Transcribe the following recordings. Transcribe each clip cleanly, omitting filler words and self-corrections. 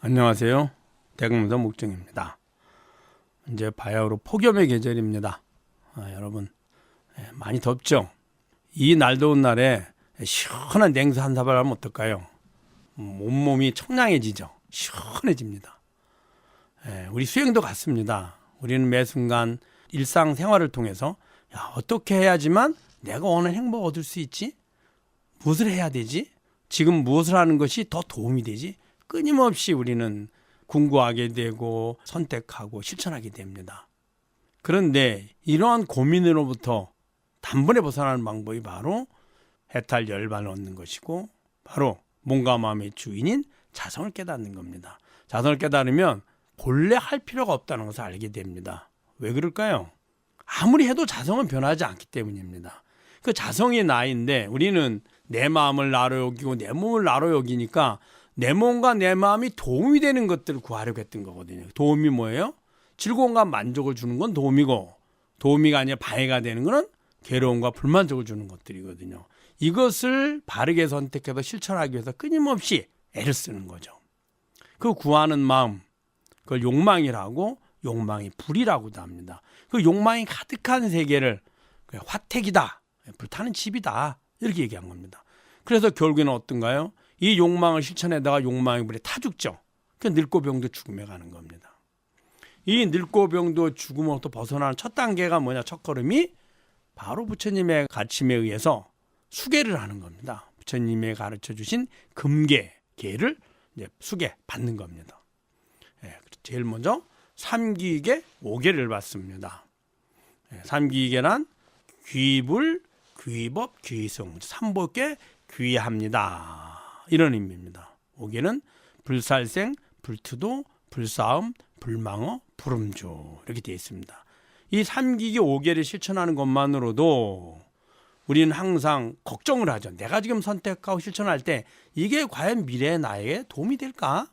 안녕하세요. 대금문서 목정입니다. 이제 바야흐로 폭염의 계절입니다. 여러분 많이 덥죠? 이 날 더운 날에 시원한 냉수 한 사발 하면 어떨까요? 온몸이 청량해지죠. 시원해집니다. 우리 수행도 같습니다. 우리는 매 순간 일상생활을 통해서 어떻게 해야지만 내가 원하는 행복을 얻을 수 있지? 무엇을 해야 되지? 지금 무엇을 하는 것이 더 도움이 되지? 끊임없이 우리는 궁구하게 되고 선택하고 실천하게 됩니다. 그런데 이러한 고민으로부터 단번에 벗어나는 방법이 바로 해탈 열반을 얻는 것이고, 바로 몸과 마음의 주인인 자성을 깨닫는 겁니다. 자성을 깨달으면 본래 할 필요가 없다는 것을 알게 됩니다. 왜 그럴까요? 아무리 해도 자성은 변하지 않기 때문입니다. 그 자성이 나인데 우리는 내 마음을 나로 여기고 내 몸을 나로 여기니까 내 몸과 내 마음이 도움이 되는 것들을 구하려고 했던 거거든요. 도움이 뭐예요? 즐거움과 만족을 주는 건 도움이고, 도움이가 아니라 방해가 되는 것은 괴로움과 불만족을 주는 것들이거든요. 이것을 바르게 선택해서 실천하기 위해서 끊임없이 애를 쓰는 거죠. 그 구하는 마음, 그걸 욕망이라고, 욕망이 불이라고도 합니다. 그 욕망이 가득한 세계를 화택이다, 불타는 집이다, 이렇게 얘기한 겁니다. 그래서 결국에는 어떤가요? 이 욕망을 실천하다가 욕망의 불에 타 죽죠. 그 늙고 병도 죽음에 가는 겁니다. 이 늙고 병도 죽음으로부터 벗어나는 첫 단계가 뭐냐? 첫 걸음이 바로 부처님의 가르침에 의해서 수계를 하는 겁니다. 부처님의 가르쳐 주신 금계계를 수계 받는 겁니다. 제일 먼저 삼귀계 5계를 받습니다. 삼귀계란 귀불, 귀법, 귀성, 삼법계 귀합니다. 이런 의미입니다. 5계는 불살생, 불투도, 불싸움, 불망어, 불음조, 이렇게 되어 있습니다. 이 3기계 5계를 실천하는 것만으로도 우리는 항상 걱정을 하죠. 내가 지금 선택하고 실천할 때 이게 과연 미래의 나에게 도움이 될까?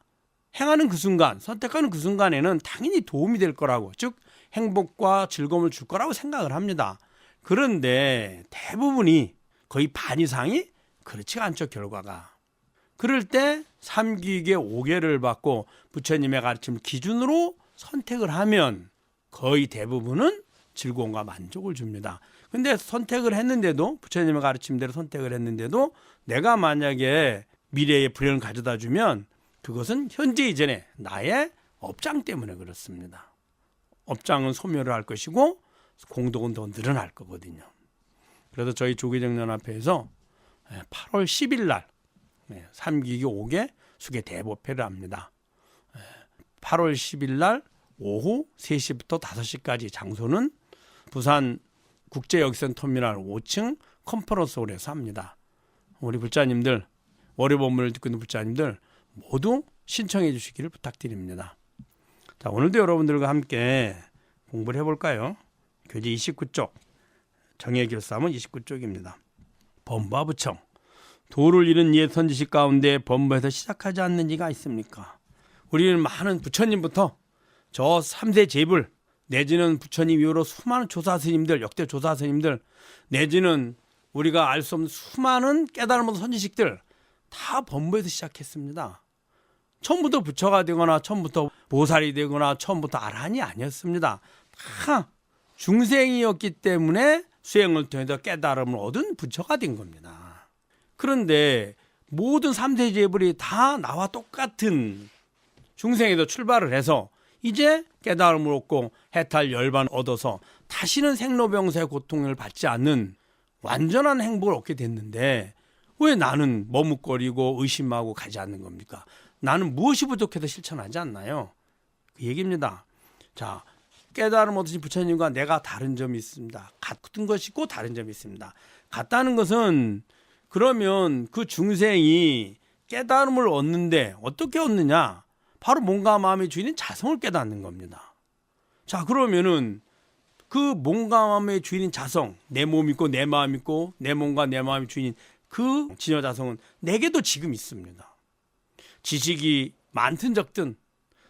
행하는 그 순간, 선택하는 그 순간에는 당연히 도움이 될 거라고, 즉 행복과 즐거움을 줄 거라고 생각을 합니다. 그런데 대부분이, 거의 반 이상이 그렇지가 않죠, 결과가. 그럴 때 3기계 5계를 받고 부처님의 가르침 기준으로 선택을 하면 거의 대부분은 즐거움과 만족을 줍니다. 근데 선택을 했는데도, 부처님의 가르침대로 선택을 했는데도 내가 만약에 미래의 불행을 가져다 주면 그것은 현재 이전에 나의 업장 때문에 그렇습니다. 업장은 소멸을 할 것이고 공덕은 더 늘어날 거거든요. 그래서 저희 조계정연합회에서 8월 10일 날 3기계 5계 수계 대법회를 합니다. 8월 10일 날 오후 3시부터 5시까지, 장소는 부산 국제역센터미널 5층 컨퍼런스홀에서 합니다. 우리 불자님들, 월요 법문을 듣고 있는 불자님들 모두 신청해 주시기를 부탁드립니다. 자, 오늘도 여러분들과 함께 공부를 해볼까요? 교재 29쪽, 정예결사문 29쪽입니다. 범바부청, 도를 잃은 옛 선지식 가운데 범부에서 시작하지 않는 이가 있습니까? 우리는 많은 부처님부터 저 3세 제불, 내지는 부처님 이후로 수많은 조사 스님들, 역대 조사 스님들, 내지는 우리가 알 수 없는 수많은 깨달음 얻은 선지식들 다 범부에서 시작했습니다. 처음부터 부처가 되거나 처음부터 보살이 되거나 처음부터 아라한이 아니었습니다. 다 중생이었기 때문에 수행을 통해서 깨달음을 얻은 부처가 된 겁니다. 그런데 모든 3세 제불이 다 나와 똑같은 중생에서 출발을 해서 이제 깨달음을 얻고 해탈 열반을 얻어서 다시는 생로병사의 고통을 받지 않는 완전한 행복을 얻게 됐는데 왜 나는 머뭇거리고 의심하고 가지 않는 겁니까? 나는 무엇이 부족해서 실천하지 않나요? 그 얘기입니다. 자, 깨달음 얻으신 부처님과 내가 다른 점이 있습니다. 같은 것이고 다른 점이 있습니다. 같다는 것은, 그러면 그 중생이 깨달음을 얻는데 어떻게 얻느냐? 바로 몸과 마음의 주인인 자성을 깨닫는 겁니다. 자, 그러면은 그 몸과 마음의 주인인 자성, 내 몸 있고 내 마음 있고 내 몸과 내 마음의 주인인 그 진여자성은 내게도 지금 있습니다. 지식이 많든 적든,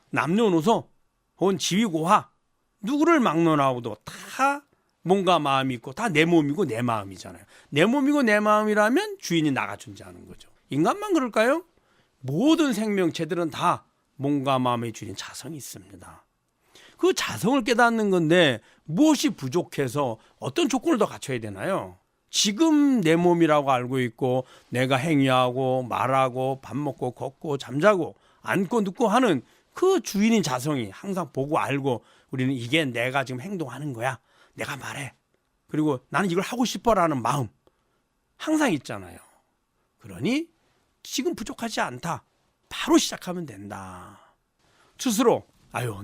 남녀노소 혹은 지위고하, 누구를 막론하고도 다 몸과 마음이 있고 다 내 몸이고 내 마음이잖아요. 내 몸이고 내 마음이라면 주인이 나가 존재하는 거죠. 인간만 그럴까요? 모든 생명체들은 다 몸과 마음의 주인 자성이 있습니다. 그 자성을 깨닫는 건데 무엇이 부족해서 어떤 조건을 더 갖춰야 되나요? 지금 내 몸이라고 알고 있고 내가 행위하고 말하고 밥 먹고 걷고 잠자고 앉고 눕고 하는 그 주인인 자성이 항상 보고 알고 우리는 이게 내가 지금 행동하는 거야. 내가 말해. 그리고 나는 이걸 하고 싶어라는 마음 항상 있잖아요. 그러니 지금 부족하지 않다. 바로 시작하면 된다. 스스로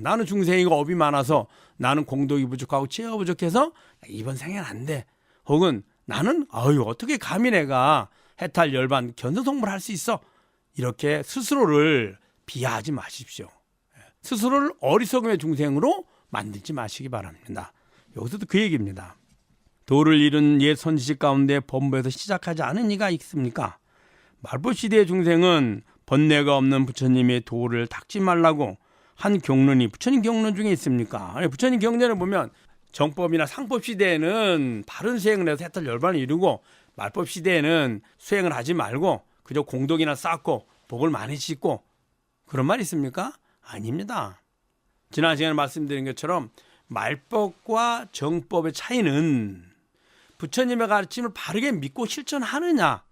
나는 중생이고 업이 많아서 나는 공덕이 부족하고 지혜가 부족해서 이번 생에는 안 돼. 혹은 나는 어떻게 감히 내가 해탈 열반 견성성불 할 수 있어. 이렇게 스스로를 비하하지 마십시오. 스스로를 어리석음의 중생으로 만들지 마시기 바랍니다. 여기서도 그 얘기입니다. 도를 잃은 옛 선지식 가운데 범부에서 시작하지 않은 이가 있습니까? 말법시대의 중생은 번뇌가 없는 부처님의 도를 닦지 말라고 한 경론이 부처님 경론 중에 있습니까? 부처님 경전을 보면 정법이나 상법 시대에는 바른 수행을 해서 해탈 열반을 이루고 말법 시대에는 수행을 하지 말고 그저 공덕이나 쌓고 복을 많이 짓고 그런 말 있습니까? 아닙니다. 지난 시간에 말씀드린 것처럼 말법과 정법의 차이는 부처님의 가르침을 바르게 믿고 실천하느냐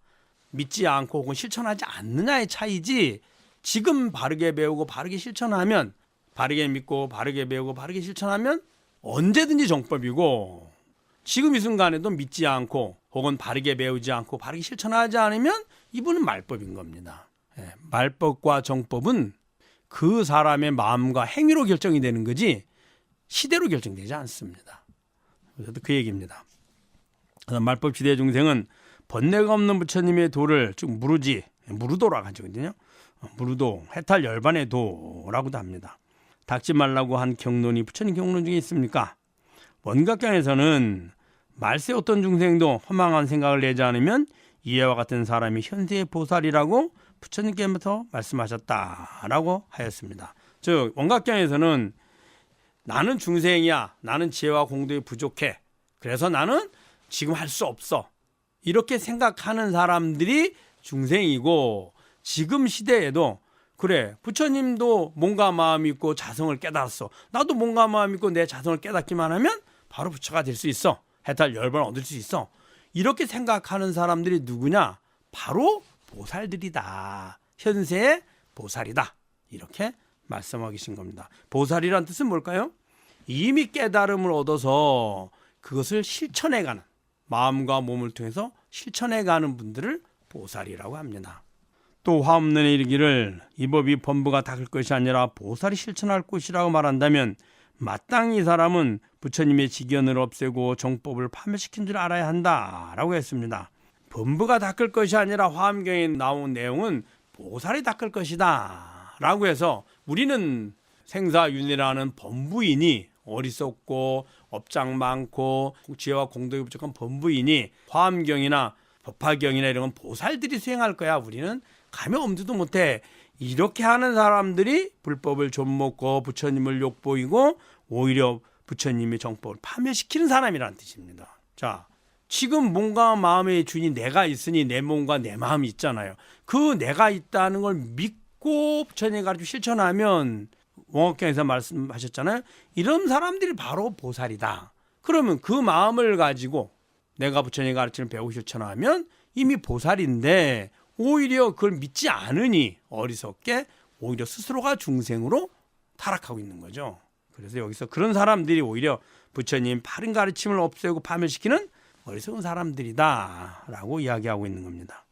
믿지 않고 혹은 실천하지 않느냐의 차이지 지금 바르게 배우고 바르게 실천하면 바르게 믿고 바르게 배우고 바르게 실천하면 언제든지 정법이고 지금 이 순간에도 믿지 않고 혹은 바르게 배우지 않고 바르게 실천하지 않으면 이분은 말법인 겁니다. 말법과 정법은 그 사람의 마음과 행위로 결정이 되는 거지 시대로 결정되지 않습니다. 그래서 그 얘기입니다. 말법 시대 중생은 번뇌가 없는 부처님의 도를 즉 무루도라고 하거든요. 무루도, 해탈 열반의 도라고도 합니다. 닦지 말라고 한 경론이 부처님 경론 중에 있습니까? 원각경에서는 말세 어떤 중생도 허망한 생각을 내지 않으면 이해와 같은 사람이 현세의 보살이라고 부처님께부터 말씀하셨다라고 하였습니다. 즉 원각경에서는 나는 중생이야. 나는 지혜와 공덕이 부족해. 그래서 나는 지금 할 수 없어. 이렇게 생각하는 사람들이 중생이고 지금 시대에도 그래 부처님도 몸과 마음이 있고 자성을 깨달았어. 나도 몸과 마음이 있고 내 자성을 깨닫기만 하면 바로 부처가 될 수 있어. 해탈 열반을 얻을 수 있어. 이렇게 생각하는 사람들이 누구냐? 바로 보살들이다. 현세의 보살이다. 이렇게 말씀하고 계신 겁니다. 보살이란 뜻은 뭘까요? 이미 깨달음을 얻어서 그것을 실천해가는 마음과 몸을 통해서 실천해가는 분들을 보살이라고 합니다. 또 화엄론에 이르기를 이 법이 범부가 닦을 것이 아니라 보살이 실천할 것이라고 말한다면 마땅히 이 사람은 부처님의 직연을 없애고 정법을 파멸시킨 줄 알아야 한다라고 했습니다. 범부가 닦을 것이 아니라 화엄경에 나온 내용은 보살이 닦을 것이다 라고 해서 우리는 생사윤회라는 범부인이 어리석고 업장 많고 지혜와 공덕이 부족한 범부인이 화엄경이나 법화경이나 이런 건 보살들이 수행할 거야. 우리는 감히 엄두도 못해. 이렇게 하는 사람들이 불법을 좀먹고 부처님을 욕보이고 오히려 부처님의 정법을 파멸시키는 사람이라는 뜻입니다. 자, 지금 몸과 마음의 주인이 내가 있으니 내 몸과 내 마음이 있잖아요. 그 내가 있다는 걸 믿고 부처님 가르쳐 실천하면 원어경에서 말씀하셨잖아요. 이런 사람들이 바로 보살이다. 그러면 그 마음을 가지고 내가 부처님 가르치는 배우고 실천하면 이미 보살인데 오히려 그걸 믿지 않으니 어리석게 오히려 스스로가 중생으로 타락하고 있는 거죠. 그래서 여기서 그런 사람들이 오히려 부처님 바른 가르침을 없애고 파멸시키는 어리석은 사람들이다 라고 이야기하고 있는 겁니다.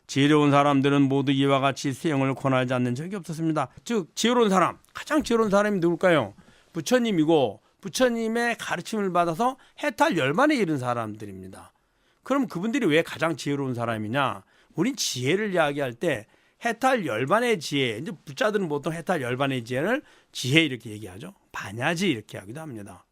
지혜로운 사람들은 모두 이와 같이 수행을 권하지 않는 적이 없었습니다. 즉 지혜로운 사람, 가장 지혜로운 사람이 누굴까요? 부처님이고 부처님의 가르침을 받아서 해탈 열반에 이른 사람들입니다. 그럼 그분들이 왜 가장 지혜로운 사람이냐? 우린 지혜를 이야기할 때 해탈 열반의 지혜, 이제 부자들은 보통 해탈 열반의 지혜를 지혜 이렇게 얘기하죠. 반야지 이렇게 하기도 합니다.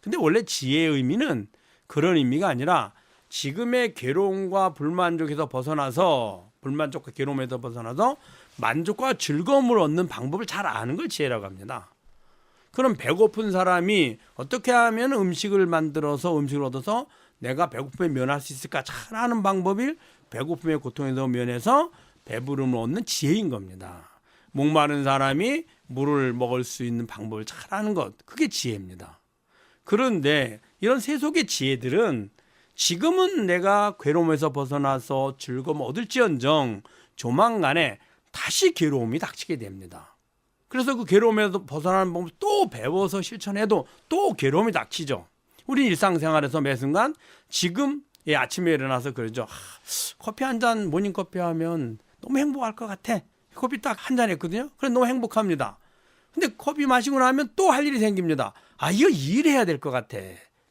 근데 원래 지혜의 의미는 그런 의미가 아니라 지금의 괴로움과 불만족에서 벗어나서 불만족과 괴로움에서 벗어나서 만족과 즐거움을 얻는 방법을 잘 아는 걸 지혜라고 합니다. 그럼 배고픈 사람이 어떻게 하면 음식을 만들어서 음식을 얻어서 내가 배고픔에 면할 수 있을까 잘 아는 방법이 배고픔의 고통에서 면해서 배부름을 얻는 지혜인 겁니다. 목마른 사람이 물을 먹을 수 있는 방법을 잘 아는 것, 그게 지혜입니다. 그런데 이런 세속의 지혜들은 지금은 내가 괴로움에서 벗어나서 즐거움을 얻을지언정 조만간에 다시 괴로움이 닥치게 됩니다. 그래서 그 괴로움에서 벗어나는 방법을 또 배워서 실천해도 또 괴로움이 닥치죠. 우리 일상생활에서 매 순간 지금 아침에 일어나서 그러죠. 커피 한 잔 모닝커피 하면 너무 행복할 것 같아. 커피 딱 한 잔 했거든요. 그래 너무 행복합니다. 근데 커피 마시고 나면 또 할 일이 생깁니다. 이거 일해야 될 것 같아.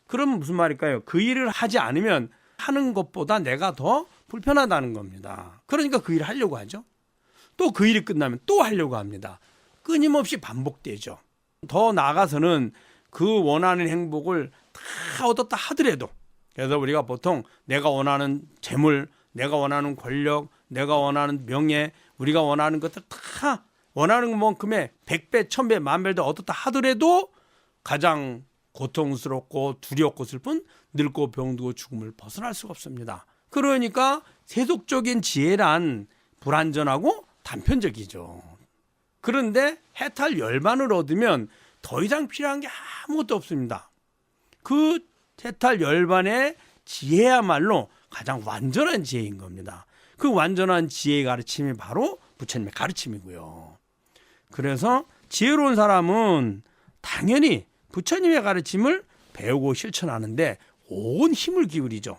그럼 무슨 말일까요? 그 일을 하지 않으면 하는 것보다 내가 더 불편하다는 겁니다. 그러니까 그 일을 하려고 하죠. 또 그 일이 끝나면 또 하려고 합니다. 끊임없이 반복되죠. 더 나아가서는 그 원하는 행복을 다 얻었다 하더라도, 그래서 우리가 보통 내가 원하는 재물, 내가 원하는 권력, 내가 원하는 명예, 우리가 원하는 것들 다 원하는 만큼의 100배, 1000배, 만배를 더 얻었다 하더라도 가장 고통스럽고 두렵고 슬픈 늙고 병들고 죽음을 벗어날 수가 없습니다. 그러니까 세속적인 지혜란 불완전하고 단편적이죠. 그런데 해탈 열반을 얻으면 더 이상 필요한 게 아무것도 없습니다. 그 해탈 열반의 지혜야말로 가장 완전한 지혜인 겁니다. 그 완전한 지혜의 가르침이 바로 부처님의 가르침이고요. 그래서 지혜로운 사람은 당연히 부처님의 가르침을 배우고 실천하는데 온 힘을 기울이죠.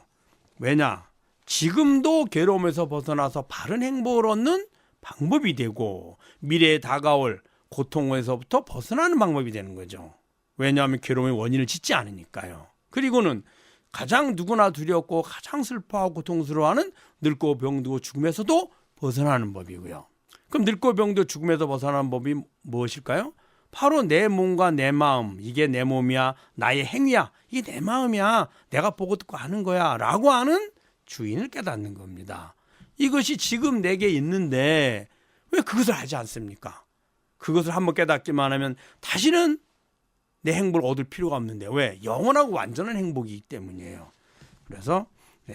왜냐? 지금도 괴로움에서 벗어나서 바른 행복을 얻는 방법이 되고 미래에 다가올 고통에서부터 벗어나는 방법이 되는 거죠. 왜냐하면 괴로움의 원인을 짓지 않으니까요. 그리고는 가장 누구나 두렵고 가장 슬퍼하고 고통스러워하는 늙고 병들고 죽음에서도 벗어나는 법이고요. 그럼 늙고 병들고 죽음에서 벗어나는 법이 무엇일까요? 바로 내 몸과 내 마음, 이게 내 몸이야, 나의 행위야, 이게 내 마음이야, 내가 보고 듣고 하는 거야 라고 하는 주인을 깨닫는 겁니다. 이것이 지금 내게 있는데 왜 그것을 하지 않습니까? 그것을 한번 깨닫기만 하면 다시는 내 행복을 얻을 필요가 없는데, 왜? 영원하고 완전한 행복이기 때문이에요. 그래서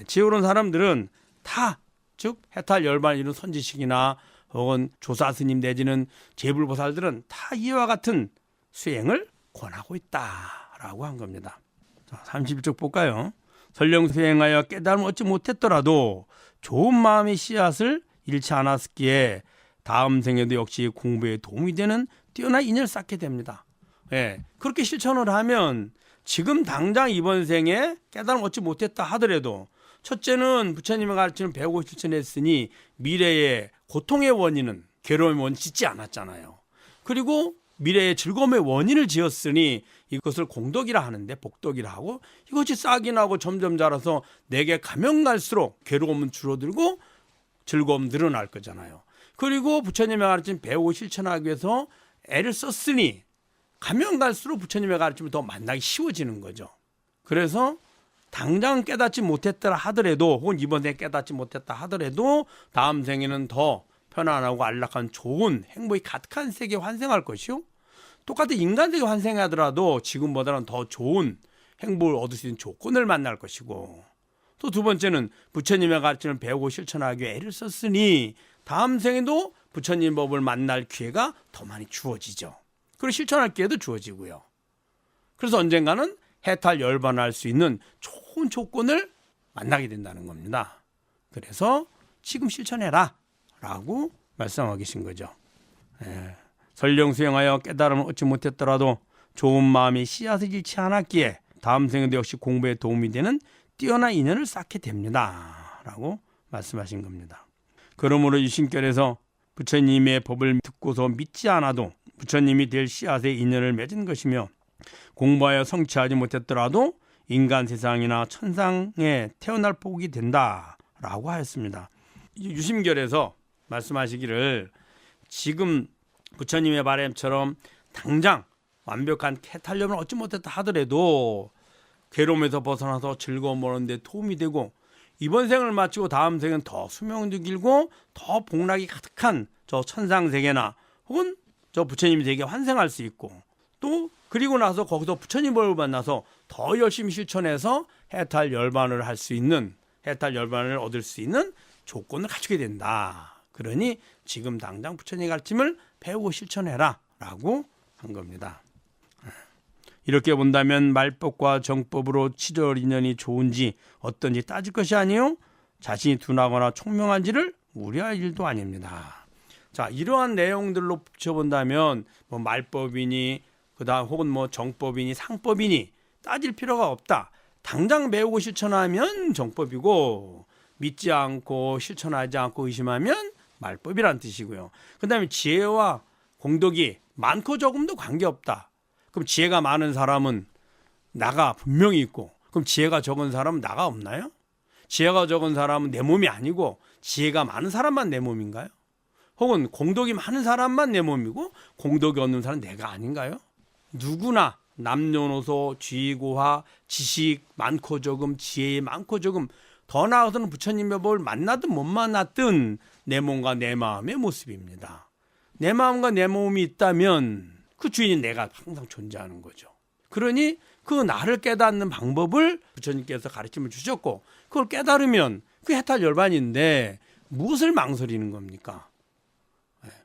지혜로운 사람들은 다, 즉 해탈 열반을 이룬 선지식이나 혹은 조사 스님 내지는 제불보살들은 다 이와 같은 수행을 권하고 있다라고 한 겁니다. 자, 31쪽 볼까요? 설령 수행하여 깨달음을 얻지 못했더라도 좋은 마음의 씨앗을 잃지 않았기에 다음 생에도 역시 공부에 도움이 되는 뛰어난 인연을 쌓게 됩니다. 그렇게 실천을 하면 지금 당장 이번 생에 깨달음을 얻지 못했다 하더라도, 첫째는 부처님의 가르침을 배우고 실천했으니 미래의 고통의 원인은 괴로움의 원인 짓지 않았잖아요. 그리고 미래의 즐거움의 원인을 지었으니 이것을 공덕이라 하는데 복덕이라 하고, 이것이 싹이 나고 점점 자라서 내게 가면 갈수록 괴로움은 줄어들고 즐거움 늘어날 거잖아요. 그리고 부처님의 가르침 배우고 실천하기 위해서 애를 썼으니 가면 갈수록 부처님의 가르침을 더 만나기 쉬워지는 거죠. 그래서 당장 깨닫지 못했더라 하더라도, 혹은 이번 생에 깨닫지 못했다 하더라도 다음 생에는 더 편안하고 안락한 좋은 행복이 가득한 세계에 환생할 것이요, 똑같은 인간 세계에 환생하더라도 지금보다는 더 좋은 행복을 얻을 수 있는 조건을 만날 것이고, 또 두 번째는 부처님의 가르침을 배우고 실천하기 위해 애를 썼으니 다음 생에도 부처님 법을 만날 기회가 더 많이 주어지죠. 그리고 실천할 기회도 주어지고요. 그래서 언젠가는 해탈 열반할 수 있는 좋은 조건을 만나게 된다는 겁니다. 그래서 지금 실천해라 라고 말씀하고 계신 거죠. 설령 수행하여 깨달음을 얻지 못했더라도 좋은 마음이 씨앗을 잃지 않았기에 다음 생에도 역시 공부에 도움이 되는 뛰어난 인연을 쌓게 됩니다 라고 말씀하신 겁니다. 그러므로 유신결에서 부처님의 법을 듣고서 믿지 않아도 부처님이 될 씨앗의 인연을 맺은 것이며, 공부하여 성취하지 못했더라도 인간 세상이나 천상에 태어날 복이 된다라고 하였습니다. 유심결에서 말씀하시기를, 지금 부처님의 바람처럼 당장 완벽한 해탈념을 얻지 못했다 하더라도 괴로움에서 벗어나서 즐거움을 얻는 데 도움이 되고, 이번 생을 마치고 다음 생은 더 수명도 길고 더 복락이 가득한 저 천상세계나 혹은 저 부처님 세계에 환생할 수 있고, 또 그리고 나서 거기서 부처님을 만나서 더 열심히 실천해서 해탈 열반을 할 수 있는, 해탈 열반을 얻을 수 있는 조건을 갖추게 된다. 그러니 지금 당장 부처님의 가르침을 배우고 실천해라 라고 한 겁니다. 이렇게 본다면 말법과 정법으로 치절 인연이 좋은지 어떤지 따질 것이 아니요 자신이 둔하거나 총명한지를 우려할 일도 아닙니다. 자, 이러한 내용들로 붙여본다면 뭐 말법이니 그다음 혹은 뭐 정법이니 상법이니 따질 필요가 없다. 당장 배우고 실천하면 정법이고 믿지 않고 실천하지 않고 의심하면 말법이란 뜻이고요. 그다음에 지혜와 공덕이 많고 적음도 관계없다. 그럼 지혜가 많은 사람은 나가 분명히 있고 그럼 지혜가 적은 사람은 나가 없나요? 지혜가 적은 사람은 내 몸이 아니고 지혜가 많은 사람만 내 몸인가요? 혹은 공덕이 많은 사람만 내 몸이고 공덕이 없는 사람은 내가 아닌가요? 누구나 남녀노소 쥐고화 지식 많고 적음 지혜 많고 적음 더 나아가서는 부처님의 법을 만나든 못 만났든 내 몸과 내 마음의 모습입니다. 내 마음과 내 몸이 있다면 그 주인이 내가 항상 존재하는 거죠. 그러니 그 나를 깨닫는 방법을 부처님께서 가르침을 주셨고 그걸 깨달으면 그 해탈 열반인데 무엇을 망설이는 겁니까?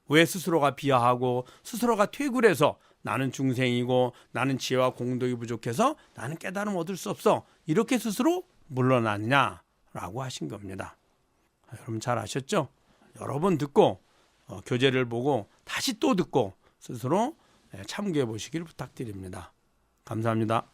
왜 스스로가 비하하고 스스로가 퇴굴해서 나는 중생이고 나는 지혜와 공덕이 부족해서 나는 깨달음 얻을 수 없어 이렇게 스스로 물러나느냐라고 하신 겁니다. 여러분 잘 아셨죠? 여러 번 듣고 교재를 보고 다시 또 듣고 스스로 참고해 보시길 부탁드립니다. 감사합니다.